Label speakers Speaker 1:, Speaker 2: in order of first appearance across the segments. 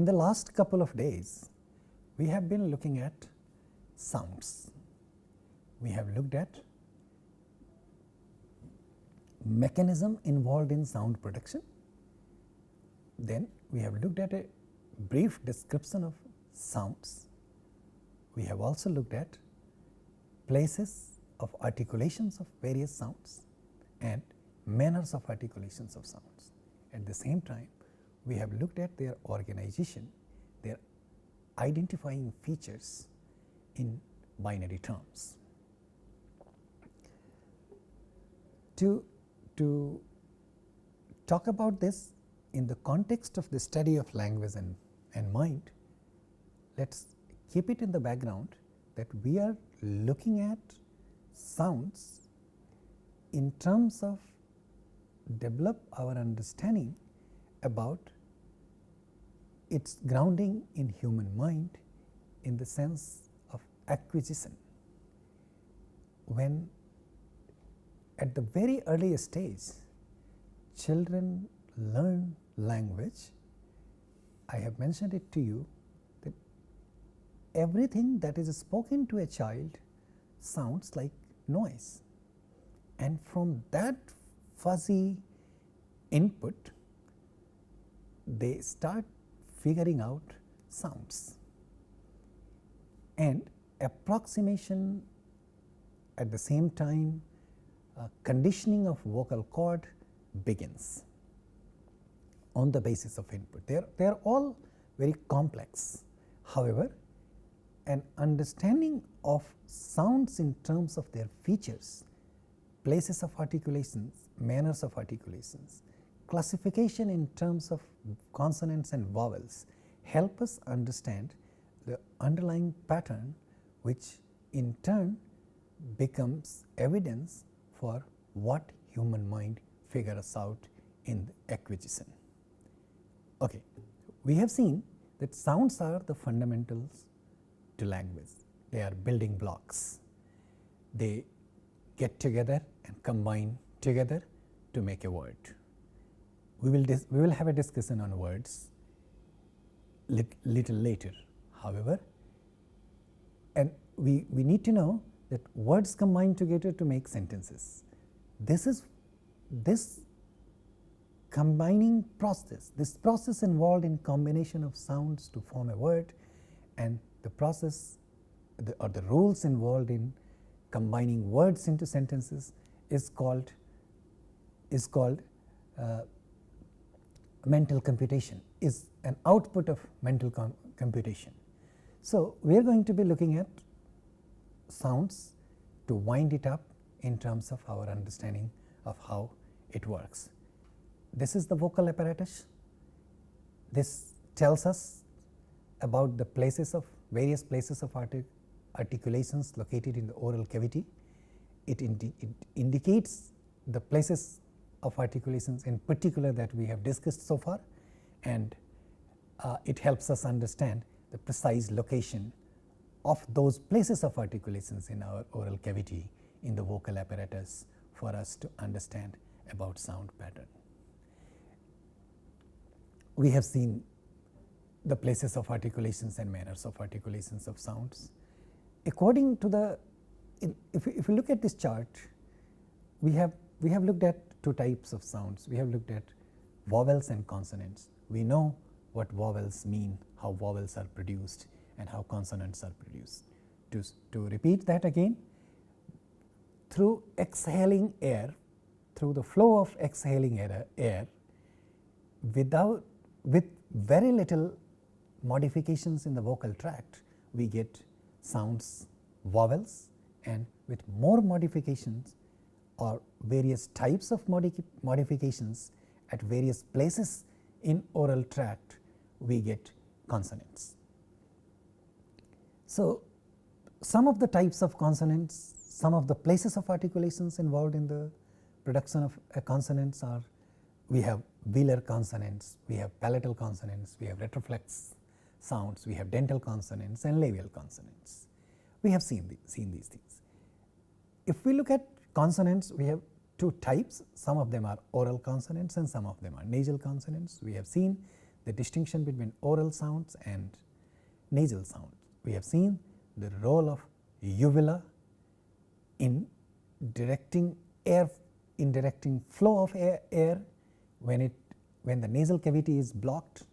Speaker 1: the last couple of days, we have been looking at sounds. We have looked at mechanism involved in sound production. Then we have looked at a brief description of sounds. We have also looked at places of articulations of various sounds and manners of articulations of sounds. At the same time, we have looked at their organization, their identifying features in binary terms. To talk about this in the context of the study of language and mind, let us keep it in the background that we are looking at sounds in terms of develop our understanding about its grounding in human mind in the sense of acquisition. When at the very earliest stage children learn language, I have mentioned it to you that everything that is spoken to a child sounds like noise, and from that fuzzy input they start figuring out sounds, and approximation at the same time conditioning of vocal cord begins on the basis of input. They are all very complex. However, an understanding of sounds in terms of their features, places of articulations, manners of articulations, classification in terms of consonants and vowels help us understand the underlying pattern, which in turn becomes evidence for what human mind figures out in the acquisition. Okay. We have seen that sounds are the fundamentals to language. They are building blocks. They get together and combine together to make a word. We will have a discussion on words little later. However, and we need to know that words combine together to make sentences. This combining process, this process involved in combination of sounds to form a word, and the process or the rules involved in combining words into sentences is called mental computation, is an output of mental computation. So, we are going to be looking at sounds to wind it up in terms of our understanding of how it works. This is the vocal apparatus. This tells us about the places of various places of articulations located in the oral cavity. It indicates the places of articulations in particular that we have discussed so far, and it helps us understand the precise location of those places of articulations in our oral cavity in the vocal apparatus for us to understand about sound pattern. We have seen the places of articulations and manners of articulations of sounds. According to the, if we look at this chart, we have looked at two types of sounds. We have looked at vowels and consonants. We know what vowels mean, how vowels are produced, and how consonants are produced. To repeat that again, through exhaling air, through the flow of exhaling air with very little modifications in the vocal tract, we get sounds, vowels, and with more modifications or various types of modifications at various places in oral tract, we get consonants. So, some of the types of consonants, some of the places of articulations involved in the production of consonants are, we have velar consonants, we have palatal consonants, we have retroflex sounds, we have dental consonants and labial consonants. We have seen these things. If we look at consonants, we have two types. Some of them are oral consonants and some of them are nasal consonants. We have seen the distinction between oral sounds and nasal sounds. We have seen the role of uvula in directing flow of air when the nasal cavity is blocked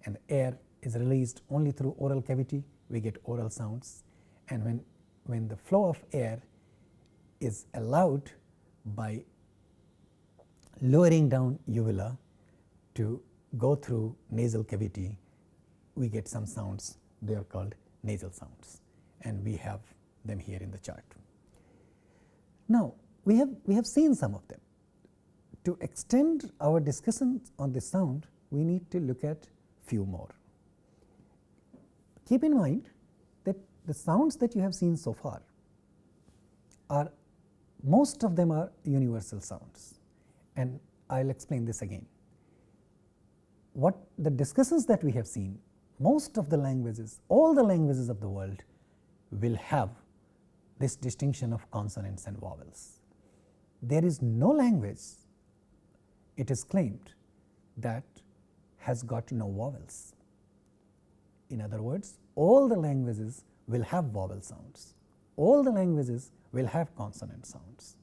Speaker 1: and the air is released only through oral cavity, we get oral sounds, and when the flow of air is allowed by lowering down uvula to go through nasal cavity, we get some sounds. They are called nasal sounds, and we have them here in the chart. Now we have seen some of them. To extend our discussion on this sound, we need to look at few more. Keep in mind that the sounds that you have seen so far most of them are universal sounds, and I will explain this again. What the discussions that we have seen, most of the languages, all the languages of the world will have this distinction of consonants and vowels. There is no language, it is claimed, that has got no vowels. In other words, all the languages will have vowel sounds, all the languages will have consonant sounds.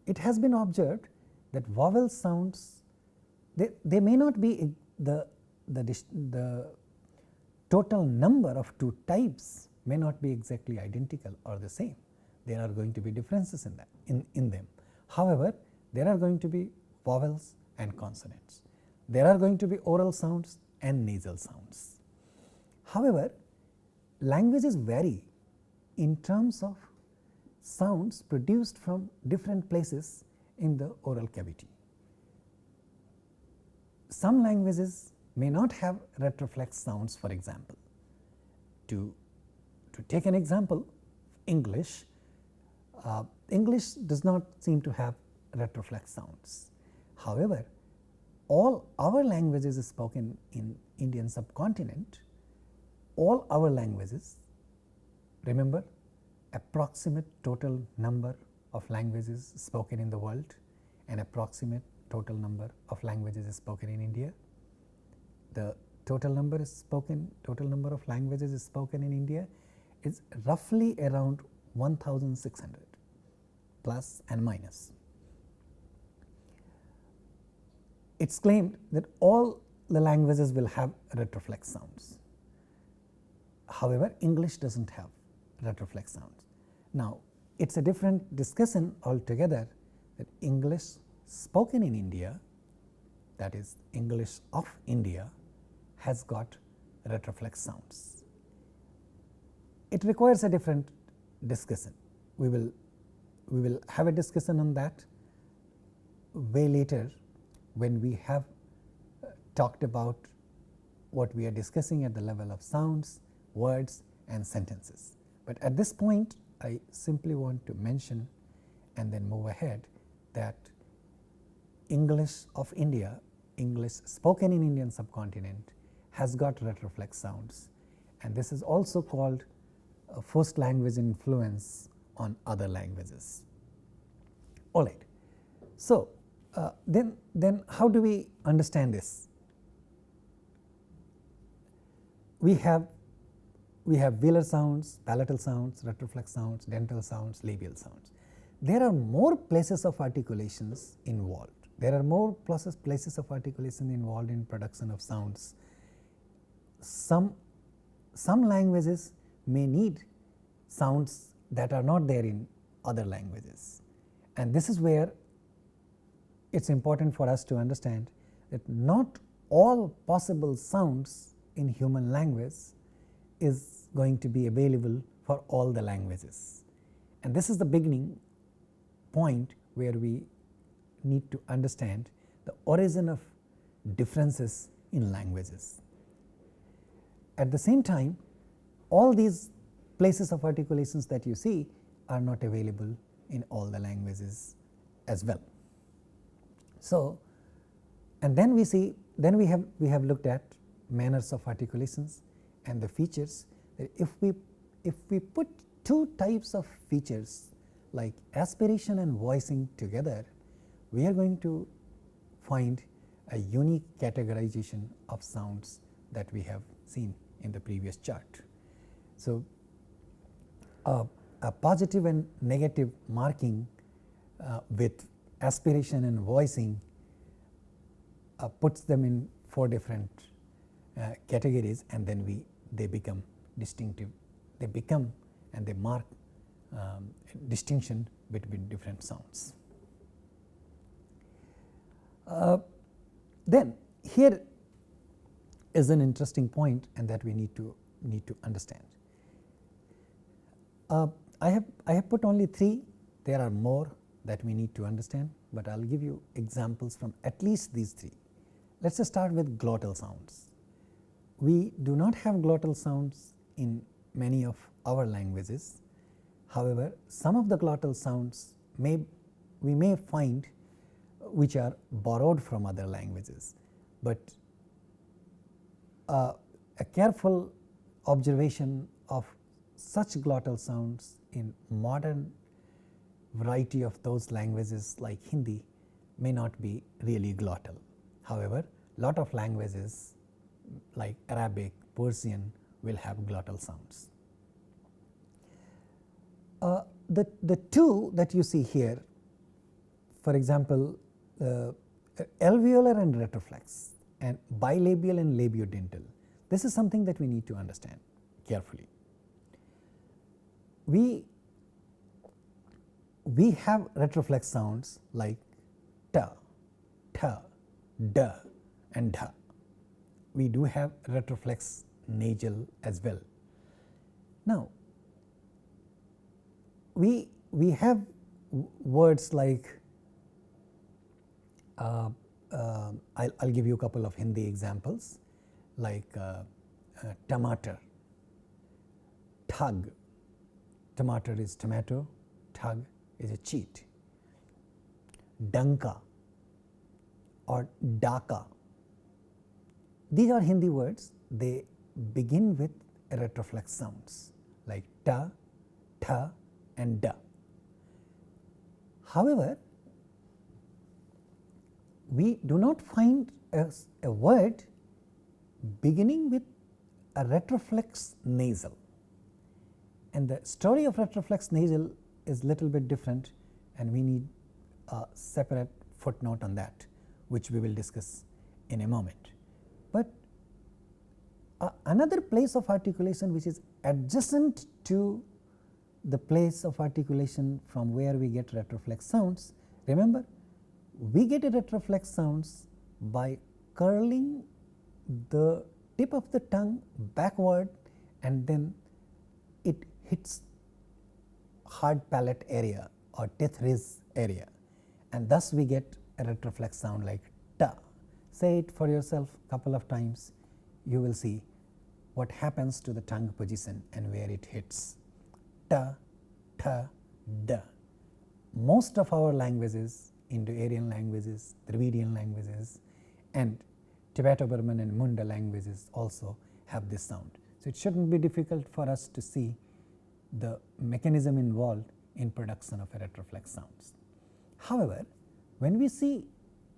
Speaker 1: It has been observed that vowel sounds, they may not be the total number of two types may not be exactly identical or the same. There are going to be differences in them. However, there are going to be vowels and consonants. There are going to be oral sounds and nasal sounds. However, languages vary in terms of sounds produced from different places in the oral cavity. Some languages may not have retroflex sounds, for example. To take an example, English does not seem to have retroflex sounds. However, all our languages spoken in Indian subcontinent, all our languages, remember, approximate total number of languages spoken in the world and approximate total number of languages spoken in India. The total number of languages spoken in India is roughly around 1,600 plus and minus. It is claimed that all the languages will have retroflex sounds. However, English does not have retroflex sounds. Now, it is a different discussion altogether that English spoken in India, that is English of India, has got retroflex sounds. It requires a different discussion. We will have a discussion on that way later when we have talked about what we are discussing at the level of sounds, words and sentences. But at this point, I simply want to mention and then move ahead that English of India, English spoken in Indian subcontinent, has got retroflex sounds, and this is also called a first language influence on other languages. All right. So, then how do we understand this? We have velar sounds, palatal sounds, retroflex sounds, dental sounds, labial sounds. There are more places of articulations involved. There are more places of articulation involved in production of sounds. Some languages may need sounds that are not there in other languages, and this is where it is important for us to understand that not all possible sounds in human language is going to be available for all the languages, and this is the beginning point where we need to understand the origin of differences in languages. At the same time, all these places of articulations that you see are not available in all the languages as well. So, and then we have looked at manners of articulations and the features. If we put two types of features like aspiration and voicing together, we are going to find a unique categorization of sounds that we have seen in the previous chart. So, a positive and negative marking with aspiration and voicing puts them in 4 different categories, and then they become distinctive. They become and they mark distinction between different sounds. Then here is an interesting point, and that we need to understand. I have put only 3. There are more that we need to understand, but I will give you examples from at least these 3. Let us just start with glottal sounds. We do not have glottal sounds in many of our languages. However, some of the glottal sounds we may find which are borrowed from other languages, but a careful observation of such glottal sounds in modern variety of those languages like Hindi may not be really glottal. However, lot of languages like Arabic, Persian will have glottal sounds. The 2 that you see here, for example, alveolar and retroflex, and bilabial and labiodental, this is something that we need to understand carefully. We have retroflex sounds like ta, ta, da and dha. We do have retroflex nasal as well. Now, we have words like I'll give you a couple of Hindi examples like tomato, thug. Tomato is tomato, thug is a cheat. Danka or daka. These are Hindi words. They begin with retroflex sounds like ta, tha and da. However, we do not find a word beginning with a retroflex nasal, and the story of retroflex nasal is little bit different, and we need a separate footnote on that, which we will discuss in a moment. But another place of articulation which is adjacent to the place of articulation from where we get retroflex sounds, remember, we get a retroflex sounds by curling the tip of the tongue backward, and then it hits hard palate area or teeth ridge area, and thus we get a retroflex sound like ta. Say it for yourself couple of times, you will see what happens to the tongue position and where it hits. Ta, tha, da. Most of our languages, Indo-Aryan languages, Dravidian languages, and Tibeto-Burman and Munda languages also have this sound. So, it should not be difficult for us to see the mechanism involved in production of a retroflex sounds. However, when we see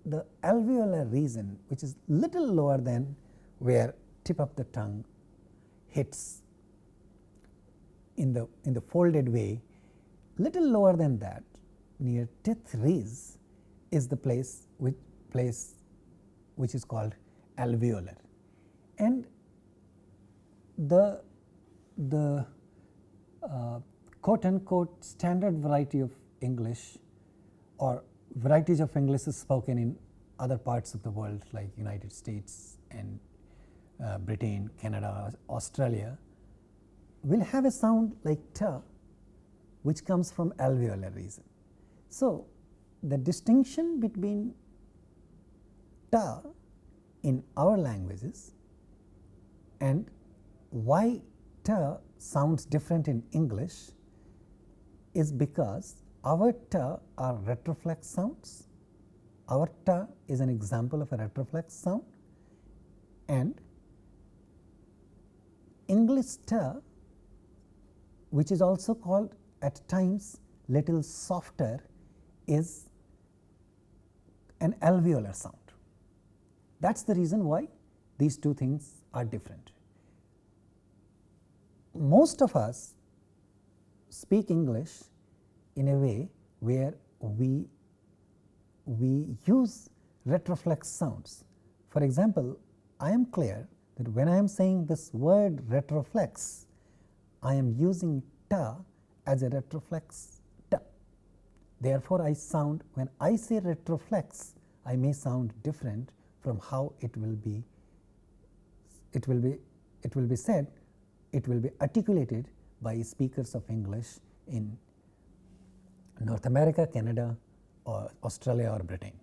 Speaker 1: the alveolar region, which is little lower than where tip of the tongue hits in the folded way, little lower than that, near teeth ridge is the place which is called alveolar, and the quote unquote standard variety of English or varieties of English is spoken in other parts of the world like United States and Britain, Canada, Australia will have a sound like ta, which comes from alveolar region. So, the distinction between ta in our languages and why ta sounds different in English is because our ta are retroflex sounds. Our ta is an example of a retroflex sound, and English ta, which is also called at times little softer, is an alveolar sound. That is the reason why these two things are different. Most of us speak English in a way where we use retroflex sounds. For example, I am clear that when I am saying this word retroflex, I am using ta as a retroflex ta. Therefore, I sound, when I say retroflex, I may sound different from how it will be said, it will be articulated by speakers of English in North America, Canada, or Australia or Britain.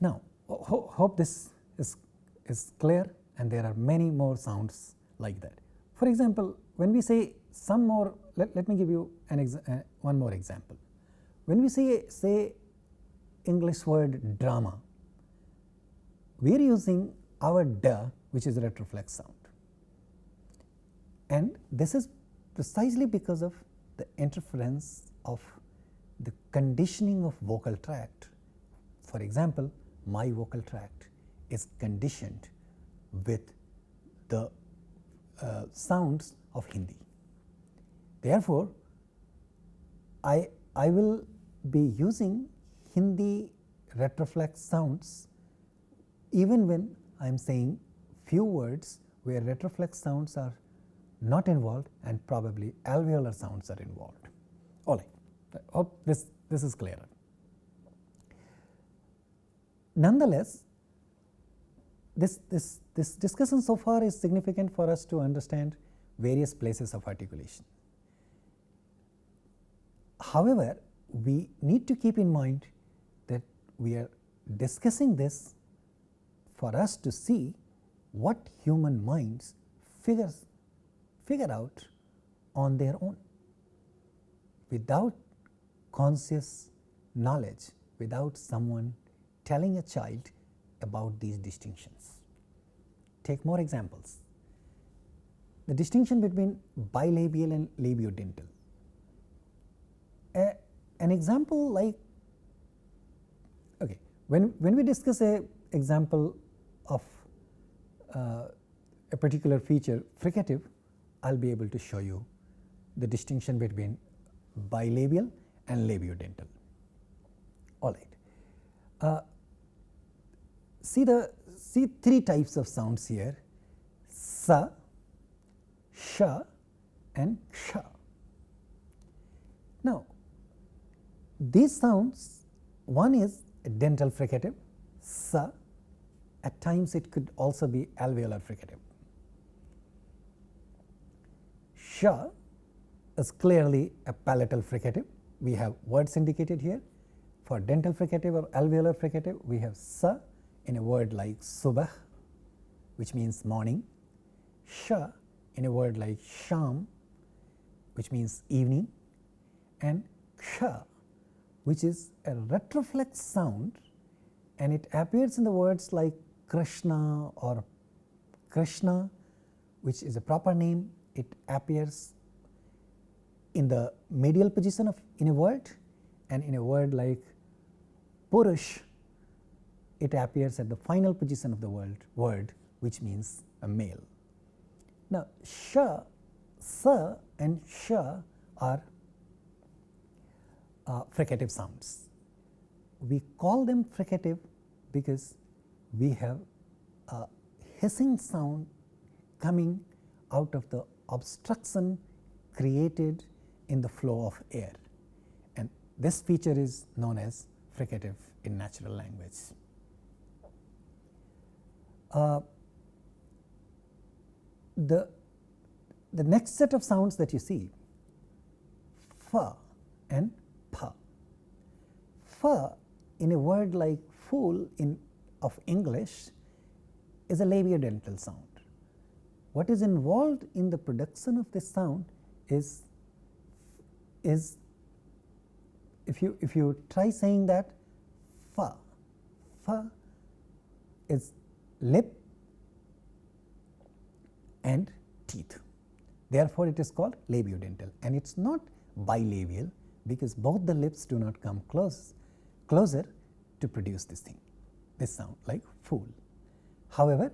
Speaker 1: Now, hope this is clear, and there are many more sounds like that. For example, when we say some more, let me give you one more example. When we say English word drama, we are using our d, which is a retroflex sound, and this is precisely because of the interference of the conditioning of vocal tract. For example, my vocal tract is conditioned with the sounds of Hindi. Therefore, I will be using Hindi retroflex sounds even when I am saying few words where retroflex sounds are not involved and probably alveolar sounds are involved. All right, I hope this is clearer. Nonetheless, this discussion so far is significant for us to understand various places of articulation. However, we need to keep in mind that we are discussing this for us to see what human minds figure out on their own without conscious knowledge, without someone telling a child about these distinctions. Take more examples. The distinction between bilabial and labiodental. An example like, okay, when we discuss a example of a particular feature, fricative, I will be able to show you the distinction between bilabial and labiodental. All right. See three types of sounds here: sa, sha, and ksha. Now, these sounds, one is a dental fricative, sa. At times it could also be alveolar fricative. Sha is clearly a palatal fricative. We have words indicated here. For dental fricative or alveolar fricative, we have sa in a word like subah, which means morning, sha in a word like sham, which means evening, and ksha, which is a retroflex sound, and it appears in the words like Krishna or Krishna, which is a proper name. It appears in the medial position in a word, and in a word like Purush, it appears at the final position of the word, which means a male. Now, sha, sa, and sha are fricative sounds. We call them fricative because we have a hissing sound coming out of the obstruction created in the flow of air, and this feature is known as fricative in natural language. The next set of sounds that you see, fa and pa. Fa in a word like fool of English is a labiodental sound. What is involved in the production of this sound is if you try saying that, fa is lip and teeth. Therefore, it is called labiodental, and it is not bilabial because both the lips do not come closer to produce this thing. this sound like fool. However,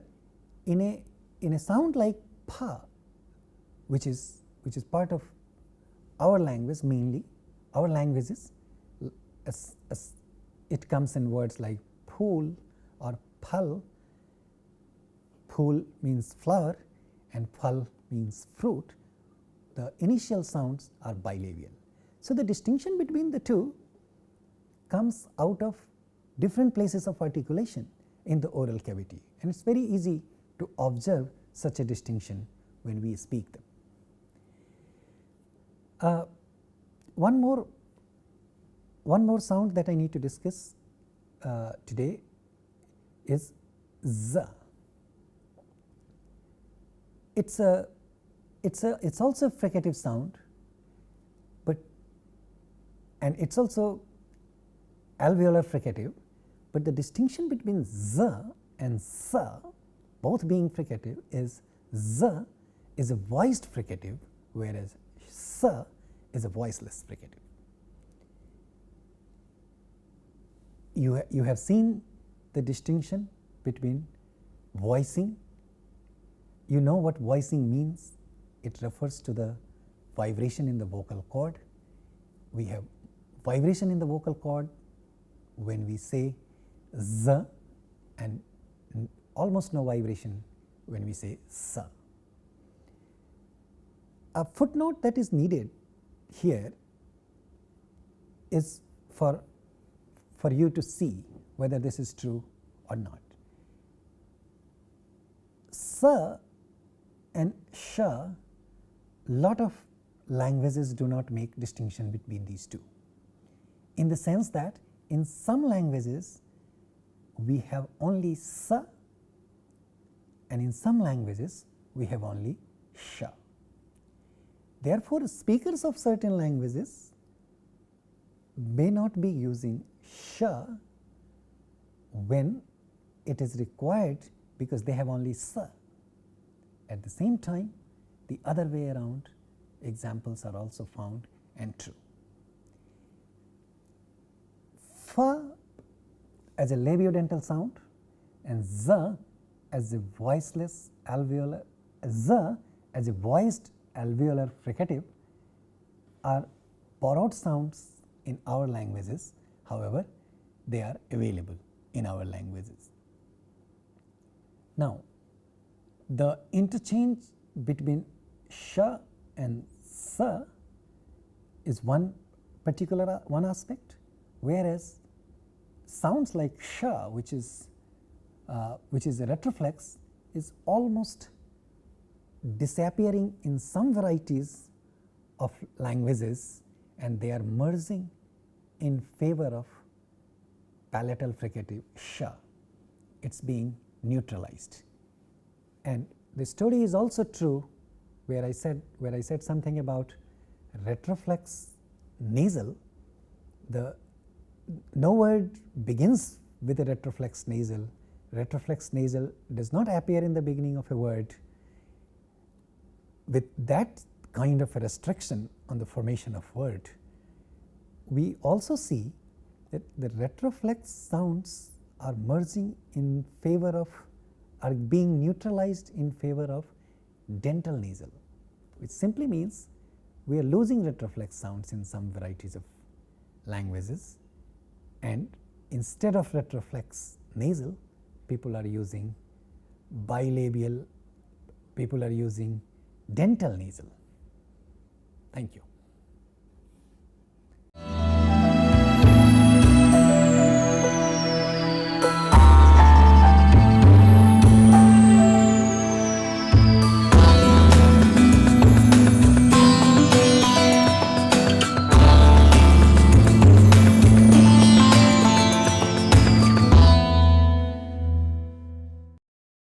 Speaker 1: in a sound like pa, which is part of our language, mainly our languages, as it comes in words like pool or phal. Pool means flower and phal means fruit. The initial sounds are bilabial. So, the distinction between the two comes out of different places of articulation in the oral cavity, and it is very easy to observe such a distinction when we speak them. One more sound that I need to discuss today is z. It's also a fricative sound, and it's also alveolar fricative, but the distinction between z and s, both being fricative, is z is a voiced fricative, whereas s is a voiceless fricative. You have seen the distinction between voicing. You know what voicing means. It refers to the vibration in the vocal cord. We have vibration in the vocal cord when we say z, and almost no vibration when we say s. A footnote that is needed here is for you to see whether this is true or not. S and sh, lot of languages do not make distinction between these two, in the sense that in some languages we have only s, and in some languages we have only sh. Therefore, speakers of certain languages may not be using sh when it is required, because they have only s. At the same time, the other way around examples are also found and true. F as a labiodental sound and z as a voiceless alveolar, z as a voiced alveolar fricative are borrowed sounds in our languages. However, they are available in our languages. Now, the interchange between sh and s is one aspect, whereas sounds like sh, which is a retroflex, is almost disappearing in some varieties of languages, and they are merging in favor of palatal fricative sh. It is being neutralized. And the story is also true where I said something about retroflex nasal. No word begins with a retroflex nasal. Retroflex nasal does not appear in the beginning of a word. With that kind of a restriction on the formation of word, we also see that the retroflex sounds are merging in favor of, are being neutralized in favor of dental nasal, which simply means we are losing retroflex sounds in some varieties of languages, and instead of retroflex nasal, people are using bilabial, people are using dental nasal. Thank you.